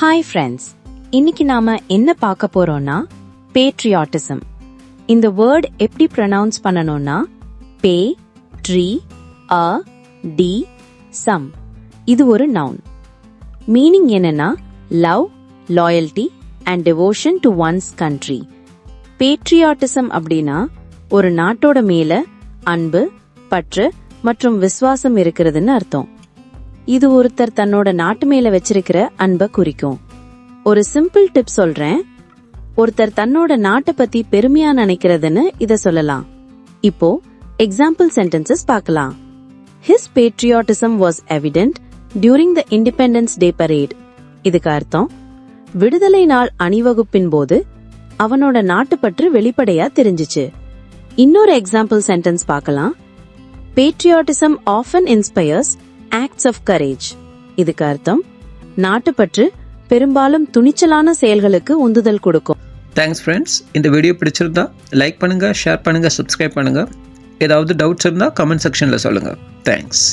Hi friends, இன்னைக்கு நாம என்ன பார்க்க போறோம்னா பேட்ரியாட்டிசம். இந்த வேர்ட் எப்படி ப்ரொனவுன்ஸ் பண்ணணும்னா பே ட்ரீ அ டி சம். இது ஒரு நவுன். மீனிங் என்னன்னா love, loyalty and devotion to once country. Patriotism அப்படின்னா ஒரு நாட்டோட மேல அன்பு, பற்று மற்றும் விசுவாசம் இருக்கிறதுன்னு அர்த்தம். இது ஒருத்தர் தன்னோட நாட்டு மேல வச்சிருக்கிற அன்பை குறிக்கும். ஒரு சிம்பிள் டிப் சொல்றேன். ஒருத்தர் தன்னோட நாட்டை பத்தி பெருமையா நினைக்கிறதுன்னு இத சொல்லலாம். இப்போ எக்ஸாம்பிள் சென்டென்சஸ் பார்க்கலாம். His patriotism was evident during the Independence Day parade. இதுக்கு அர்த்தம் விடுதலை நாள் அணிவகுப்பின் போது அவனோட நாட்டுப்பற்று வெளிப்படையா தெரிஞ்சிச்சு. இன்னொரு எக்ஸாம்பிள் சென்டென்ஸ் பார்க்கலாம். Patriotism often inspires acts of courage. இதுக்கு அர்த்தம் நாட்டுப்பற்று பெரும்பாலும் துணிச்சலான செயல்களுக்கு உந்துதல் கொடுக்கும். Thanks friends. இந்த வீடியோ பிடிச்சிருந்தா லைக் பண்ணுங்க, ஷேர் பண்ணுங்க, சப்ஸ்கிரைப் பண்ணுங்க. ஏதாவது டவுட்ஸ் இருந்தால் கமெண்ட் செக்ஷனில் சொல்லுங்க. தேங்க்ஸ்.